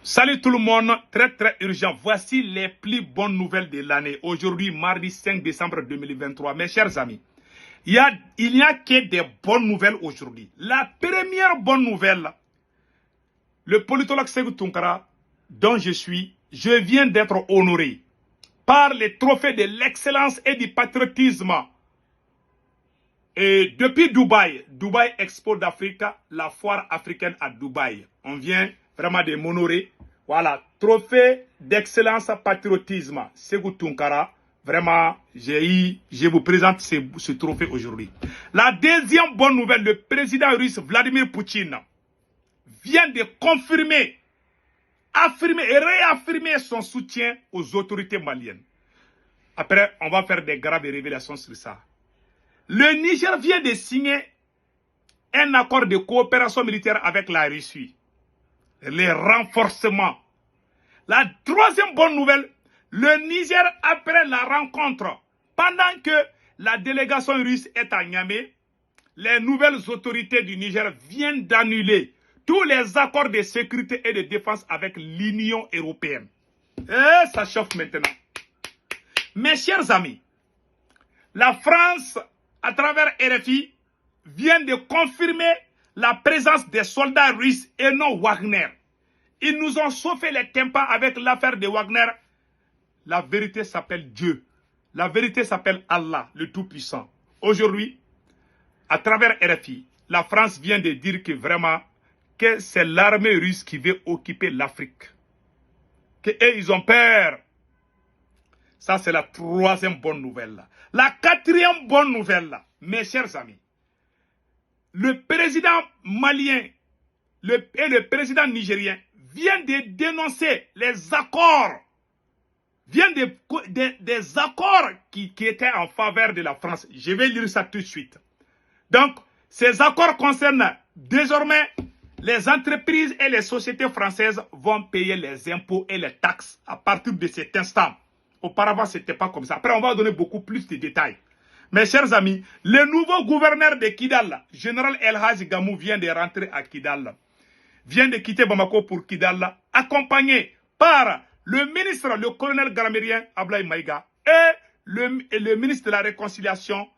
Salut tout le monde, très urgent. Voici les plus bonnes nouvelles de l'année. Aujourd'hui, mardi 5 décembre 2023. Mes chers amis, il n'y a que des bonnes nouvelles aujourd'hui. La première bonne nouvelle, le politologue Sékou Tounkara, dont je viens d'être honoré par les trophées de l'excellence et du patriotisme. Et depuis Dubaï Expo d'Afrique, la foire africaine à Dubaï, on vient vraiment de m'honorer. Voilà, trophée d'excellence patriotisme, Sékou Tounkara. Vraiment, je vous présente ce trophée aujourd'hui. La deuxième bonne nouvelle, le président russe Vladimir Poutine vient de confirmer, affirmer et réaffirmer son soutien aux autorités maliennes. Après, on va faire des graves révélations sur ça. Le Niger vient de signer un accord de coopération militaire avec la Russie. Les renforcements. La troisième bonne nouvelle, le Niger, après la rencontre, pendant que la délégation russe est à Niamey, les nouvelles autorités du Niger viennent d'annuler tous les accords de sécurité et de défense avec l'Union européenne. Et ça chauffe maintenant. Mes chers amis, la France, à travers RFI, vient de confirmer la présence des soldats russes et non Wagner. Ils nous ont chauffé les tympans avec l'affaire de Wagner. La vérité s'appelle Dieu. La vérité s'appelle Allah, le Tout-Puissant. Aujourd'hui, à travers RFI, la France vient de dire que vraiment, que c'est l'armée russe qui veut occuper l'Afrique. Que eux, ils ont peur. Ça, c'est la troisième bonne nouvelle. La quatrième bonne nouvelle, mes chers amis. Le président malien et le président nigérien viennent de dénoncer les accords. Des accords qui étaient en faveur de la France. Je vais lire ça tout de suite. Donc, ces accords concernent désormais les entreprises et les sociétés françaises vont payer les impôts et les taxes à partir de cet instant. Auparavant, ce n'était pas comme ça. Après, on va donner beaucoup plus de détails. Mes chers amis, le nouveau gouverneur de Kidal, général El Hadji Gamou, vient de rentrer à Kidal. Vient de quitter Bamako pour Kidal, accompagné par le ministre, le colonel gramérien Ablaye Maïga, et le ministre de la Réconciliation,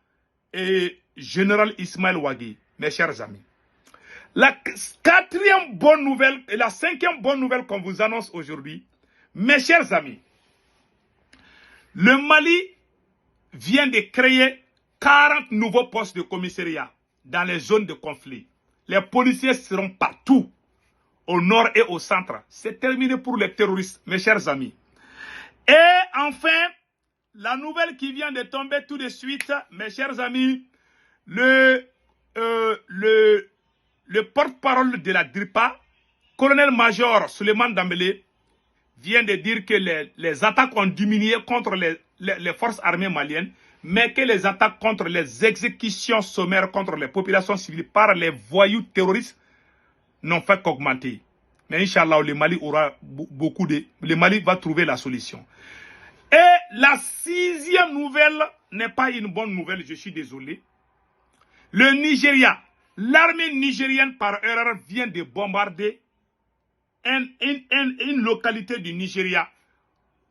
et général Ismaël Ouagui. Mes chers amis. La quatrième bonne nouvelle et la cinquième bonne nouvelle qu'on vous annonce aujourd'hui, mes chers amis, le Mali vient de créer 40 nouveaux postes de commissariat dans les zones de conflit. Les policiers seront partout, au nord et au centre. C'est terminé pour les terroristes, mes chers amis. Et enfin, la nouvelle qui vient de tomber tout de suite, mes chers amis, le porte-parole de la DRIPA, colonel-major Suleiman Dambélé, vient de dire que les attaques ont diminué contre les forces armées maliennes, mais que les attaques contre les exécutions sommaires contre les populations civiles par les voyous terroristes n'ont fait qu'augmenter. Mais Inch'Allah, le Mali aura le Mali va trouver la solution. Et la sixième nouvelle n'est pas une bonne nouvelle, je suis désolé. Le Nigeria, l'armée nigérienne par erreur vient de bombarder une localité du Nigeria.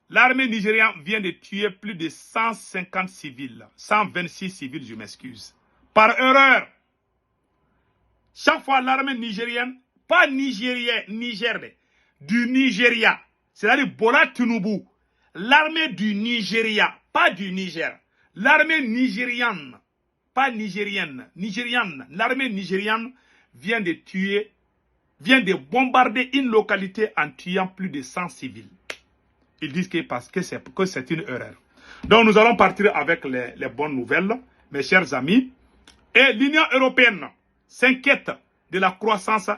L'armée nigérienne vient de tuer plus de 150 civils, 126 civils, je m'excuse. Par erreur. Chaque fois, l'armée nigérienne, pas nigérienne, du Nigeria, c'est-à-dire Bola Tinubu, l'armée du Nigeria, pas du Niger, l'armée nigérienne, pas nigérienne, l'armée nigérienne vient de bombarder une localité en tuant plus de 100 civils. Ils disent que c'est une erreur. Donc nous allons partir avec les bonnes nouvelles, mes chers amis. Et l'Union européenne s'inquiète de la croissance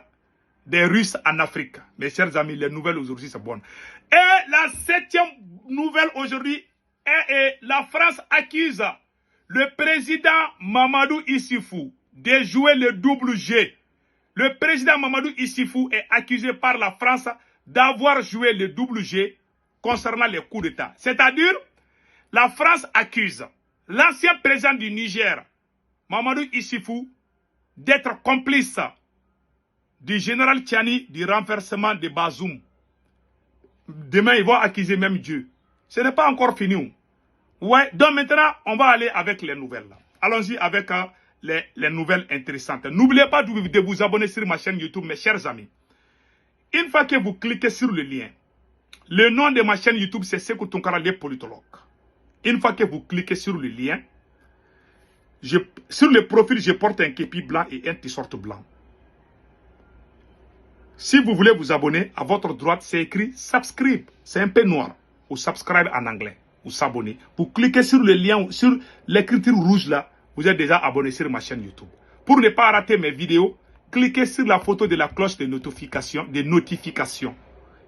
des Russes en Afrique. Mes chers amis, les nouvelles aujourd'hui sont bonnes. Et la septième nouvelle aujourd'hui est la France accuse le président Mamadou Issifou de jouer le double G. Le président Mamadou Issifou est accusé par la France d'avoir joué le double G concernant les coups d'État. C'est-à-dire, la France accuse l'ancien président du Niger, Mamadou Issifou, d'être complice du général Tchani du renversement de Bazoum. demain, ils vont accuser même Dieu. Ce n'est pas encore fini. Ouais, donc maintenant, on va aller avec les nouvelles. Allons-y avec les nouvelles intéressantes. N'oubliez pas de vous abonner sur ma chaîne YouTube, mes chers amis. Une fois que vous cliquez sur le lien, le nom de ma chaîne YouTube, c'est Sekou Tounkara, les politologues. Une fois que vous cliquez sur le lien, sur le profil, je porte un képi blanc et un t-shirt blanc. Si vous voulez vous abonner, à votre droite, c'est écrit subscribe. C'est un peu noir. Ou subscribe en anglais. Ou s'abonner. Vous cliquez sur le lien, sur l'écriture rouge là, vous êtes déjà abonné sur ma chaîne YouTube. Pour ne pas rater mes vidéos, cliquez sur la photo de la cloche de notification.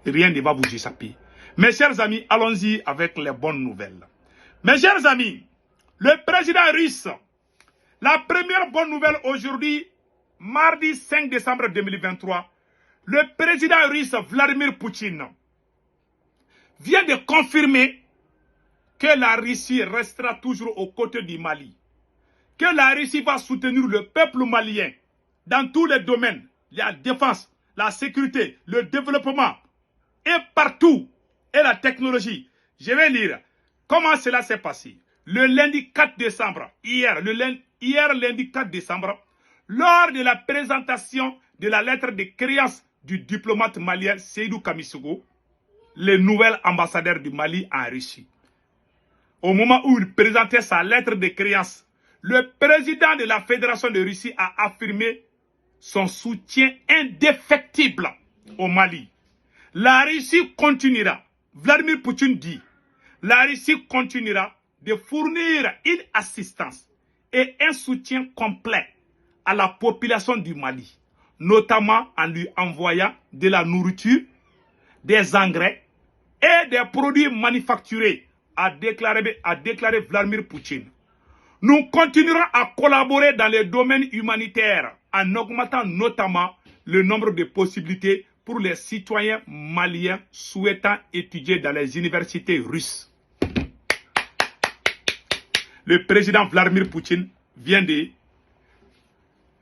Rien ne va vous échapper. Mes chers amis, allons-y avec les bonnes nouvelles. Mes chers amis, le président russe, la première bonne nouvelle aujourd'hui, mardi 5 décembre 2023, le président russe Vladimir Poutine vient de confirmer que la Russie restera toujours aux côtés du Mali. Que la Russie va soutenir le peuple malien dans tous les domaines, la défense, la sécurité, le développement, et partout, et la technologie. Je vais lire comment cela s'est passé. Le lundi 4 décembre, hier lundi 4 décembre, lors de la présentation de la lettre de créance du diplomate malien Seydou Kamissogo, le nouvel ambassadeur du Mali en Russie. Au moment où il présentait sa lettre de créance, le président de la Fédération de Russie a affirmé son soutien indéfectible au Mali. La Russie continuera, Vladimir Poutine dit, la Russie continuera de fournir une assistance et un soutien complet à la population du Mali, notamment en lui envoyant de la nourriture, des engrais et des produits manufacturés, a déclaré Vladimir Poutine. Nous continuerons à collaborer dans les domaines humanitaires en augmentant notamment le nombre de possibilités pour les citoyens maliens souhaitant étudier dans les universités russes. Le président Vladimir Poutine vient de...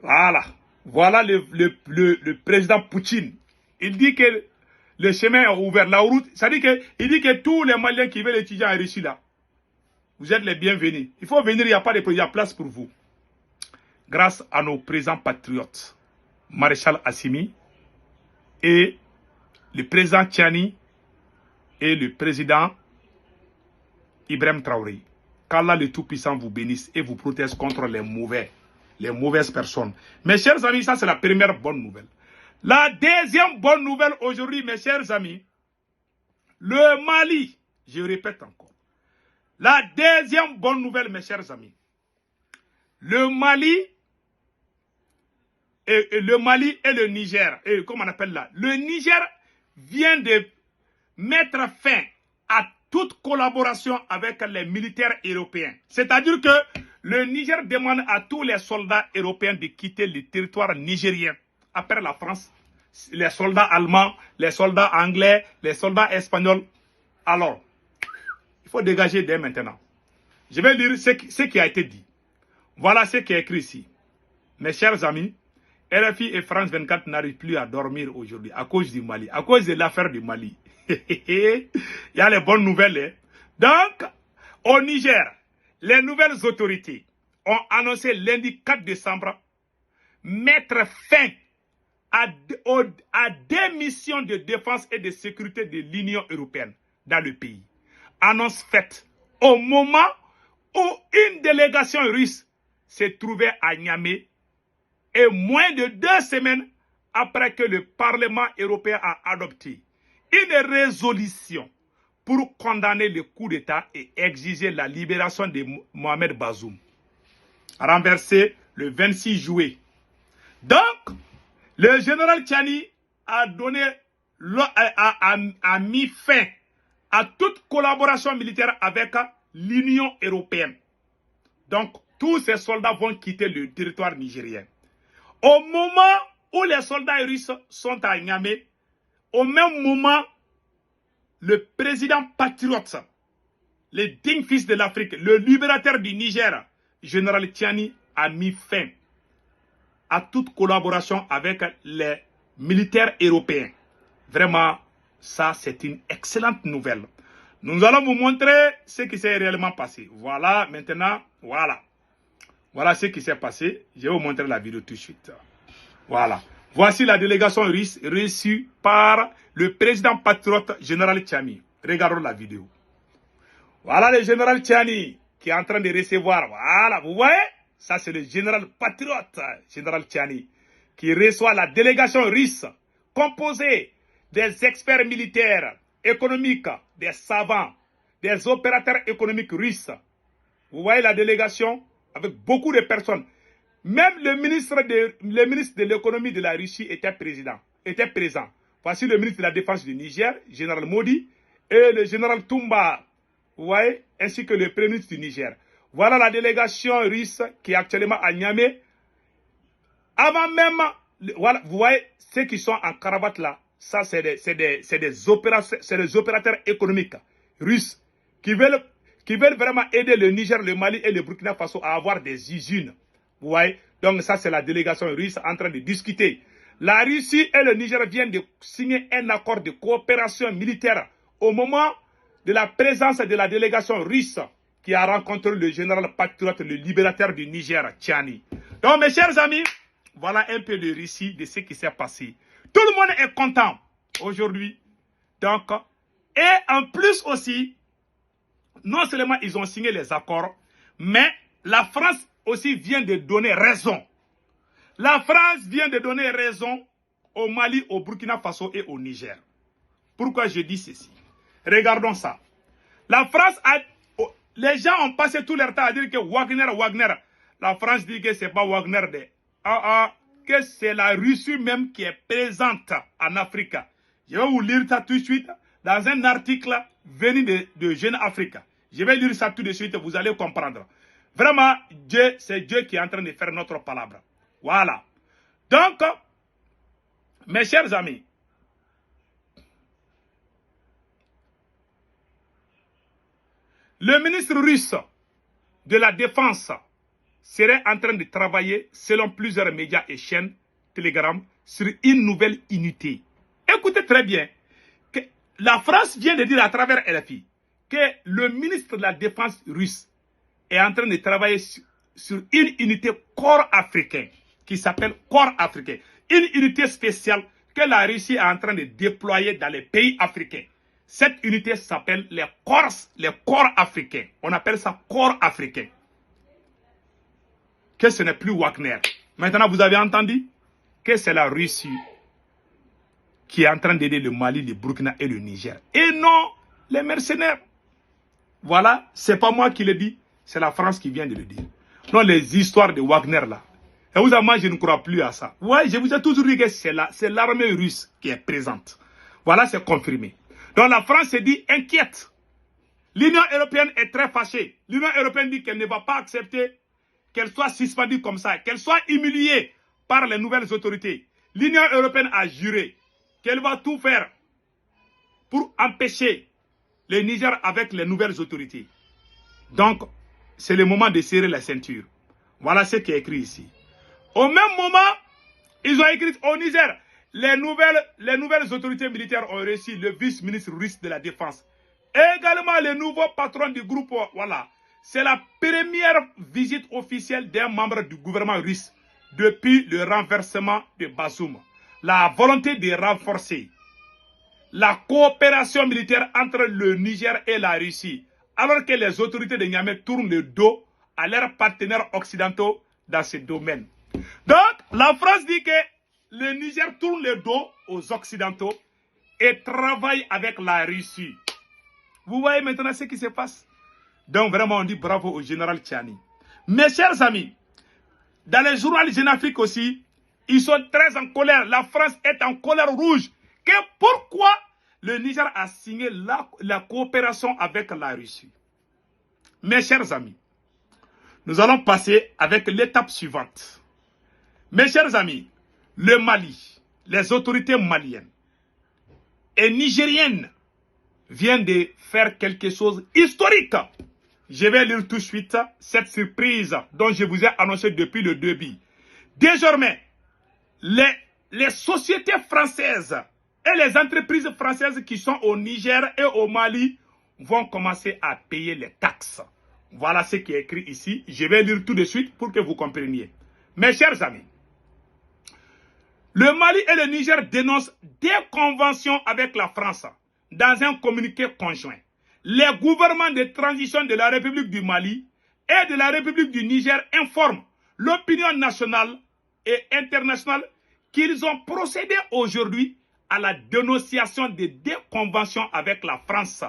Voilà le président Poutine. Il dit que le chemin est ouvert, la route. Ça dit que, il dit que tous les Maliens qui veulent étudier en Russie là, vous êtes les bienvenus. Il faut venir, il n'y a pas de il y a place pour vous. Grâce à nos présents patriotes, Maréchal Assimi et le président Tchani et le président Ibrahim Traoré. Qu'Allah le Tout-Puissant vous bénisse et vous protège contre les mauvaises personnes. Mes chers amis, ça c'est la première bonne nouvelle. La deuxième bonne nouvelle aujourd'hui, mes chers amis, le Mali, je répète encore, la deuxième bonne nouvelle, mes chers amis, le Mali et le Niger, et comment on appelle là, le Niger vient de mettre fin à toute collaboration avec les militaires européens. C'est-à-dire que le Niger demande à tous les soldats européens de quitter le territoire nigérien. Après la France, les soldats allemands, les soldats anglais, les soldats espagnols. Alors, il faut dégager dès maintenant. Je vais lire ce qui a été dit. Voilà ce qui est écrit ici. Mes chers amis, RFI et France 24 n'arrivent plus à dormir aujourd'hui à cause du Mali, à cause de l'affaire du Mali. Il y a les bonnes nouvelles. Hein? Donc, au Niger, les nouvelles autorités ont annoncé lundi 4 décembre mettre fin à des missions de défense et de sécurité de l'Union européenne dans le pays. Annonce faite au moment où une délégation russe s'est trouvée à Niamey et moins de 2 semaines après que le Parlement européen a adopté une résolution pour condamner le coup d'État et exiger la libération de Mohamed Bazoum, renversé le 26 juillet. Donc, le général Tchani a mis fin à toute collaboration militaire avec l'Union européenne. Donc, tous ces soldats vont quitter le territoire nigérien. Au moment où les soldats russes sont à Niamey, au même moment, le président patriote, le digne fils de l'Afrique, le libérateur du Niger, général Tchani, a mis fin à toute collaboration avec les militaires européens. Vraiment, Ça, c'est une excellente nouvelle. Nous allons vous montrer ce qui s'est réellement passé. Voilà, maintenant, voilà. Voilà ce qui s'est passé. Je vais vous montrer la vidéo tout de suite. Voilà. Voici la délégation russe reçue par le président patriote général Tchani. Regardons la vidéo. Voilà le général Tchani qui est en train de recevoir. Voilà, vous voyez? Ça, c'est le général patriote, général Tchani, qui reçoit la délégation russe composée des experts militaires, économiques, des savants, des opérateurs économiques russes. Vous voyez la délégation avec beaucoup de personnes. Même le ministre de l'économie de la Russie était présent. Voici le ministre de la Défense du Niger, général Modi, et le général Toumba, vous voyez, ainsi que le premier ministre du Niger. Voilà la délégation russe qui est actuellement à Niamey. Avant même, voilà, vous voyez ceux qui sont en cravate là, ça c'est des opérateurs économiques russes qui veulent vraiment aider le Niger, le Mali et le Burkina Faso à avoir des usines. Vous voyez? Donc ça, c'est la délégation russe en train de discuter. La Russie et le Niger viennent de signer un accord de coopération militaire au moment de la présence de la délégation russe qui a rencontré le général patriote, le libérateur du Niger, Tchani. Donc, mes chers amis, voilà un peu le récit de ce qui s'est passé. Tout le monde est content aujourd'hui. Donc, et en plus aussi, non seulement ils ont signé les accords, mais la France aussi vient de donner raison. La France vient de donner raison au Mali, au Burkina Faso et au Niger. Pourquoi je dis ceci? Regardons ça. La France a... Les gens ont passé tout leur temps à dire que Wagner. La France dit que ce n'est pas Wagner. Que c'est la Russie même qui est présente en Afrique. Je vais vous lire ça tout de suite dans un article venu de Jeune Afrique. Je vais lire ça tout de suite, vous allez comprendre. Vraiment, c'est Dieu qui est en train de faire notre palabre. Voilà. Donc, mes chers amis, le ministre russe de la Défense serait en train de travailler, selon plusieurs médias et chaînes Telegram, sur une nouvelle unité. Écoutez très bien, que la France vient de dire à travers LFI que le ministre de la Défense russe est en train de travailler sur une unité corps africain qui s'appelle corps africain. Une unité spéciale que la Russie est en train de déployer dans les pays africains. Cette unité s'appelle les corps africains. On appelle ça corps africain. Que ce n'est plus Wagner. Maintenant, vous avez entendu que c'est la Russie qui est en train d'aider le Mali, le Burkina et le Niger. Et non les mercenaires. Voilà, c'est pas moi qui le dis, c'est la France qui vient de le dire. Non, les histoires de Wagner là. Et vous savez, moi, je ne crois plus à ça. Ouais, je vous ai toujours dit que c'est l'armée russe qui est présente. Voilà, c'est confirmé. Donc la France se dit inquiète. L'Union européenne est très fâchée. L'Union européenne dit qu'elle ne va pas accepter qu'elle soit suspendue comme ça, qu'elle soit humiliée par les nouvelles autorités. L'Union européenne a juré qu'elle va tout faire pour empêcher le Niger avec les nouvelles autorités. Donc, c'est le moment de serrer la ceinture. Voilà ce qui est écrit ici. Au même moment, ils ont écrit au Niger, les nouvelles autorités militaires ont reçu le vice-ministre russe de la Défense. Également, le nouveau patron du groupe, voilà. C'est la première visite officielle d'un membre du gouvernement russe depuis le renversement de Bazoum. La volonté de renforcer la coopération militaire entre le Niger et la Russie, alors que les autorités de Niamey tournent le dos à leurs partenaires occidentaux dans ce domaine. Donc, la France dit que le Niger tourne le dos aux Occidentaux et travaille avec la Russie. Vous voyez maintenant ce qui se passe? Donc, vraiment, on dit bravo au général Tchani. Mes chers amis, dans les journaux Jeune Afrique aussi, ils sont très en colère. La France est en colère rouge. Pourquoi le Niger a signé la coopération avec la Russie? Mes chers amis, nous allons passer avec l'étape suivante. Mes chers amis, le Mali, les autorités maliennes et nigériennes viennent de faire quelque chose d'historique. Je vais lire tout de suite cette surprise dont je vous ai annoncé depuis le début. Désormais, les sociétés françaises Et les entreprises françaises qui sont au Niger et au Mali vont commencer à payer les taxes. Voilà ce qui est écrit ici. Je vais lire tout de suite pour que vous compreniez. Mes chers amis, le Mali et le Niger dénoncent des conventions avec la France dans un communiqué conjoint. Les gouvernements de transition de la République du Mali et de la République du Niger informent l'opinion nationale et internationale qu'ils ont procédé aujourd'hui à la dénonciation de deux conventions avec la France,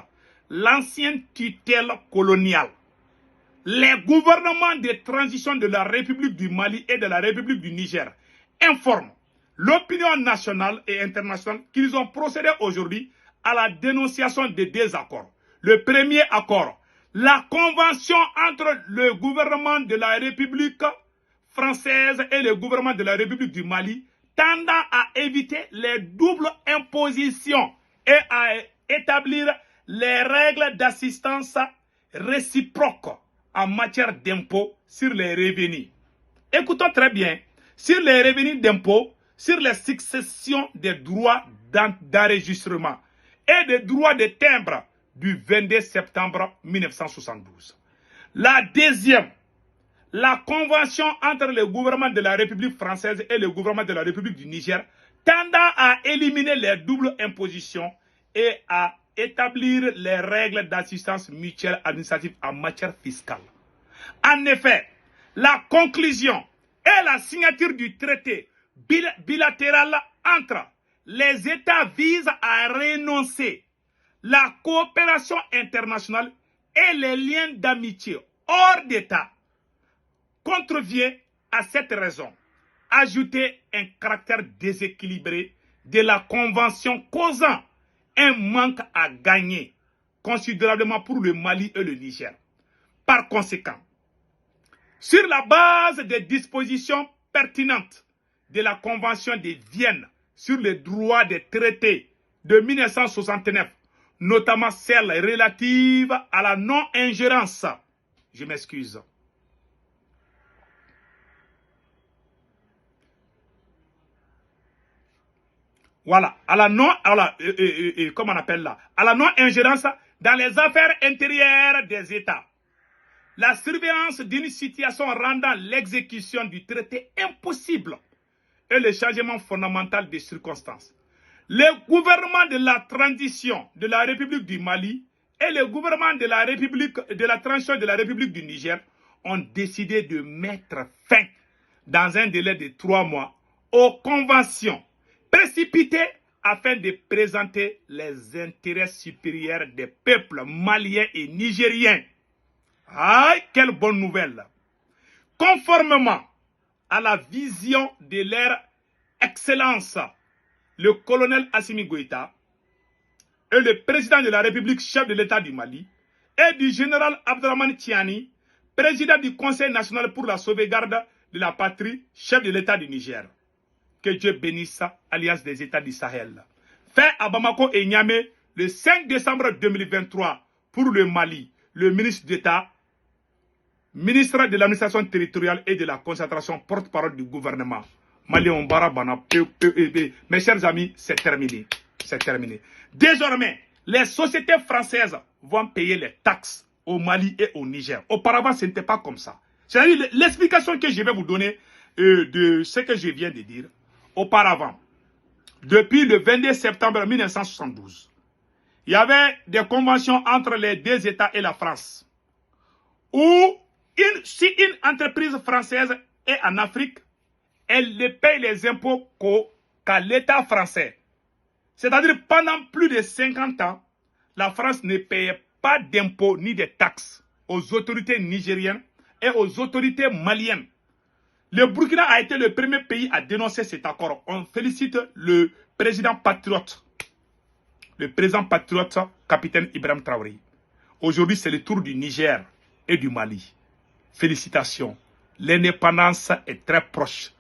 l'ancienne tutelle coloniale. Les gouvernements de transition de la République du Mali et de la République du Niger informent l'opinion nationale et internationale qu'ils ont procédé aujourd'hui à la dénonciation de deux accords. Le premier accord, la convention entre le gouvernement de la République française et le gouvernement de la République du Mali tendant à éviter les doubles impositions et à établir les règles d'assistance réciproque en matière d'impôts sur les revenus. Écoutons très bien, sur les revenus d'impôts, sur les successions des droits d'enregistrement et des droits de timbre du 22 septembre 1972. La deuxième, la convention entre le gouvernement de la République française et le gouvernement de la République du Niger tendant à éliminer les doubles impositions et à établir les règles d'assistance mutuelle administrative en matière fiscale. En effet, la conclusion et la signature du traité bilatéral entre les États vise à renoncer la coopération internationale et les liens d'amitié hors d'État contrevient à cette raison. Ajouter un caractère déséquilibré de la convention causant un manque à gagner considérablement pour le Mali et le Niger. Par conséquent, sur la base des dispositions pertinentes de la Convention de Vienne sur les droits des traités de 1969, notamment celle relative à la non-ingérence. Je m'excuse. Voilà, à la comment on appelle là, à la non-ingérence dans les affaires intérieures des États. La surveillance d'une situation rendant l'exécution du traité impossible et le changement fondamental des circonstances. Le gouvernement de la transition de la République du Mali et le gouvernement de la transition de la République du Niger ont décidé de mettre fin, dans un délai de 3 mois, aux conventions précipitées afin de présenter les intérêts supérieurs des peuples maliens et nigériens. Aïe, quelle bonne nouvelle! Conformément à la vision de leur excellence, le colonel Assimi Goïta et le président de la République, chef de l'État du Mali, et du général Abdrahmane Tiani, président du Conseil national pour la sauvegarde de la patrie, chef de l'État du Niger. Que Dieu bénisse Alliance des États du Sahel. Fait à Bamako et Niamey le 5 décembre 2023 pour le Mali, le ministre d'État, ministre de l'administration territoriale et de la concentration, porte-parole du gouvernement. Mali Barabana. Mes chers amis, c'est terminé. C'est terminé. Désormais, les sociétés françaises vont payer les taxes au Mali et au Niger. Auparavant, ce n'était pas comme ça. C'est-à-dire l'explication que je vais vous donner de ce que je viens de dire. Auparavant, depuis le 22 septembre 1972, il y avait des conventions entre les deux États et la France, où si une entreprise française est en Afrique, elle ne paye les impôts qu'à l'État français. C'est-à-dire pendant plus de 50 ans, la France ne payait pas d'impôts ni de taxes aux autorités nigériennes et aux autorités maliennes. Le Burkina a été le premier pays à dénoncer cet accord. On félicite le président patriote. Le président patriote, capitaine Ibrahim Traoré. Aujourd'hui, c'est le tour du Niger et du Mali. Félicitations. L'indépendance est très proche.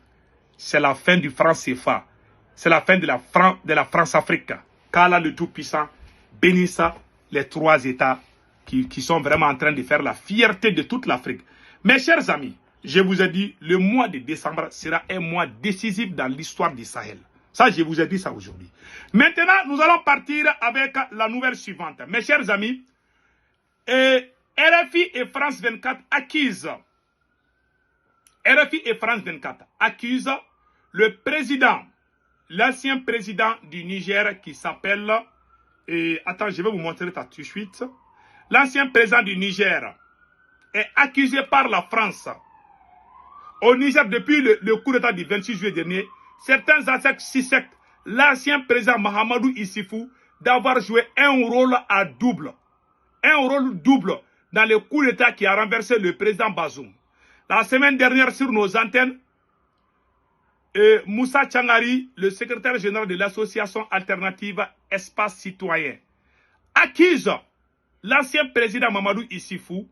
C'est la fin du franc CFA. C'est la fin de la France-Afrique. Qu'Allah le Tout-Puissant bénisse les 3 États qui sont vraiment en train de faire la fierté de toute l'Afrique. Mes chers amis, je vous ai dit, le mois de décembre sera un mois décisif dans l'histoire du Sahel. Ça, je vous ai dit ça aujourd'hui. Maintenant, nous allons partir avec la nouvelle suivante. Mes chers amis, RFI et France 24 accusent le président, l'ancien président du Niger qui s'appelle... attends, je vais vous montrer ça tout de suite. L'ancien président du Niger est accusé par la France. Au Niger, depuis le coup d'État du 26 juillet dernier, certains suspectent l'ancien président Mahamadou Issifou d'avoir joué un rôle double dans le coup d'État qui a renversé le président Bazoum. La semaine dernière, sur nos antennes, Moussa Tchangari, le secrétaire général de l'association alternative Espace Citoyen, accuse l'ancien président Mahamadou Issifou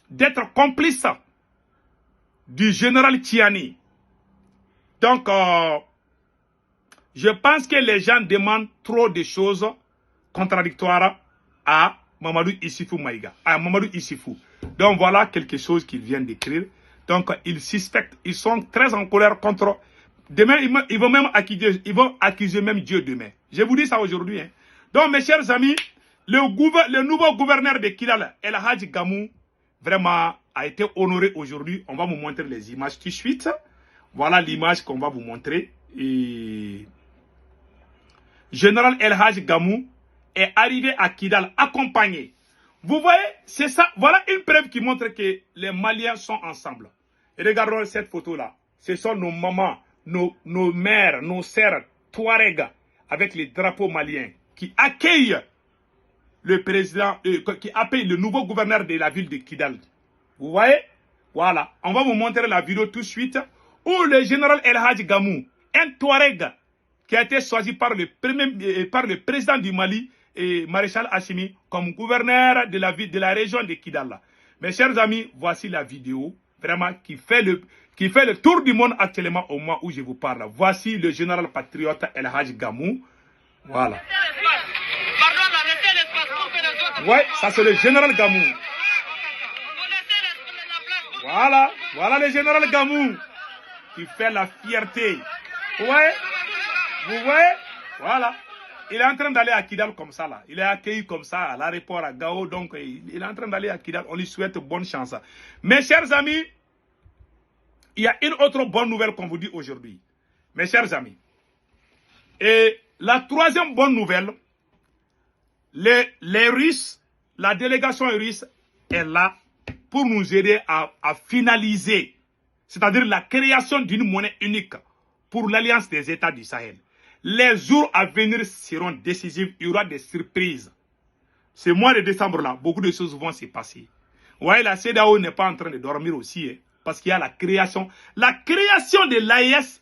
d'être complice du général Tiani. Donc, je pense que les gens demandent trop de choses contradictoires à Mahamadou Issifou Maïga, à Mahamadou Issifou. Donc, voilà quelque chose qu'ils viennent d'écrire. Donc, ils suspectent, ils sont très en colère contre... Demain, ils vont même accuser même Dieu demain. Je vous dis ça aujourd'hui. Hein. Donc, mes chers amis, le nouveau gouverneur de Kidal, El Hadji Gamou, vraiment a été honoré aujourd'hui. On va vous montrer les images tout de suite. Voilà l'image qu'on va vous montrer. Et... Général El Hadji Gamou est arrivé à Kidal accompagné. Vous voyez, c'est ça. Voilà une preuve qui montre que les Maliens sont ensemble. Et regardons cette photo-là. Ce sont nos mamans, nos mères, nos sœurs Touareg avec les drapeaux maliens qui accueillent le président, qui accueillent le nouveau gouverneur de la ville de Kidal. Vous voyez? Voilà. On va vous montrer la vidéo tout de suite où le général El Hadji Gamou, un Touareg qui a été choisi par le président du Mali, et Maréchal Hachimi, comme gouverneur de la ville, de la région de Kidal. Mes chers amis, voici la vidéo, vraiment, qui fait le tour du monde actuellement au moment où je vous parle. Voici le général patriote El Hadji Gamou. Voilà. Ouais, ça c'est le général Gamou. Voilà, voilà le général Gamou qui fait la fierté. Ouais, vous voyez, voilà. Il est en train d'aller à Kidal comme ça là. Il est accueilli comme ça à l'aéroport à Gao. Donc il est en train d'aller à Kidal. On lui souhaite bonne chance. Mes chers amis, il y a une autre bonne nouvelle qu'on vous dit aujourd'hui. Mes chers amis. Et la troisième bonne nouvelle, les Russes, la délégation russe est là pour nous aider à finaliser, c'est-à-dire la création d'une monnaie unique pour l'Alliance des États du Sahel. Les jours à venir seront décisifs, il y aura des surprises. Ce mois de décembre là, beaucoup de choses vont se passer. Vous voyez, la CEDEAO n'est pas en train de dormir aussi, hein, parce qu'il y a la création. La création de l'AES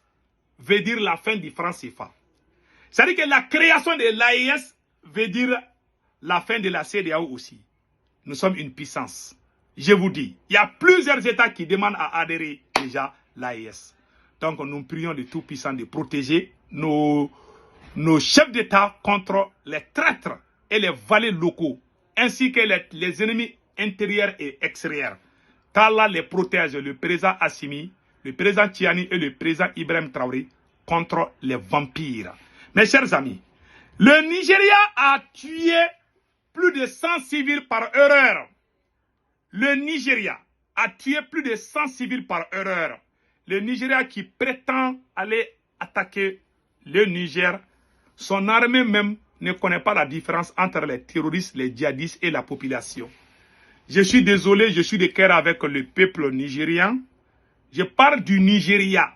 veut dire la fin du franc CFA. C'est-à-dire que la création de l'AES veut dire la fin de la CEDEAO aussi. Nous sommes une puissance. Je vous dis, il y a plusieurs États qui demandent à adhérer déjà à l'AES. Donc nous prions de Tout-Puissant de protéger nos chefs d'État contre les traîtres et les valets locaux, ainsi que les ennemis intérieurs et extérieurs. qu'Allah les protège, le président Assimi, le président Tiani et le président Ibrahim Traoré contre les vampires. Mes chers amis, le Nigeria a tué plus de 100 civils par erreur. Le Nigeria a tué plus de 100 civils par erreur. Le Nigeria qui prétend aller attaquer le Niger, son armée même ne connaît pas la différence entre les terroristes, les djihadistes et la population. Je suis désolé, je suis de cœur avec le peuple nigérian. Je parle du Nigeria.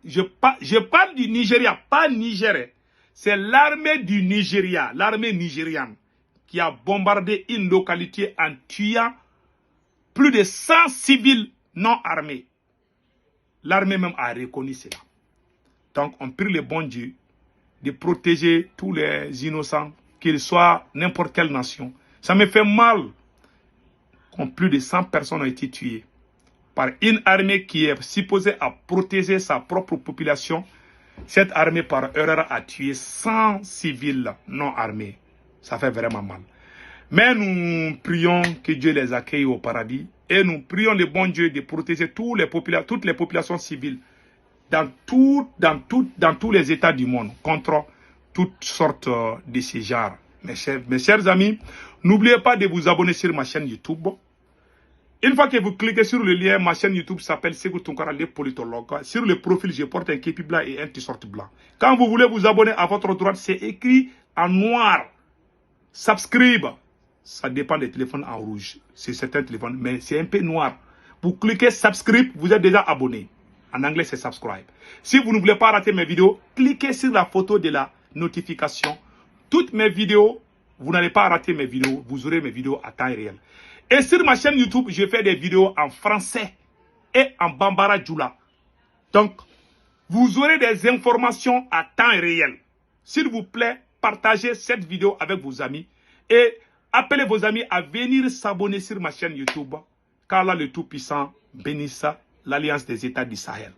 Je parle du Nigeria, pas Niger. C'est l'armée du Nigeria, l'armée nigériane, qui a bombardé une localité en tuant plus de 100 civils non armés. L'armée même a reconnu cela. Donc on prie le bon Dieu de protéger tous les innocents, qu'ils soient n'importe quelle nation. Ça me fait mal quand plus de 100 personnes ont été tuées par une armée qui est supposée à protéger sa propre population. Cette armée par erreur a tué 100 civils non armés. Ça fait vraiment mal. Mais nous prions que Dieu les accueille au paradis. Et nous prions le bon Dieu de protéger toutes les populations civiles dans tous les États du monde contre toutes sortes de ces genres. Mes chers amis, n'oubliez pas de vous abonner sur ma chaîne YouTube. Une fois que vous cliquez sur le lien, ma chaîne YouTube s'appelle Sékou Tounkara, le politologue. Sur le profil, je porte un képi blanc et un t-shirt blanc. Quand vous voulez vous abonner, à votre droite, c'est écrit en noir. Subscribe. Ça dépend des téléphones en rouge. C'est certains téléphones, mais c'est un peu noir. Vous cliquez subscribe, vous êtes déjà abonné. En anglais, c'est subscribe. Si vous ne voulez pas rater mes vidéos, cliquez sur la photo de la notification. Toutes mes vidéos, vous n'allez pas rater mes vidéos. Vous aurez mes vidéos à temps réel. Et sur ma chaîne YouTube, je fais des vidéos en français et en Bambara Djoula. Donc, vous aurez des informations à temps réel. S'il vous plaît, partagez cette vidéo avec vos amis et appelez vos amis à venir s'abonner sur ma chaîne YouTube. Qu'Allah le Tout-Puissant bénisse l'Alliance des États du Sahel.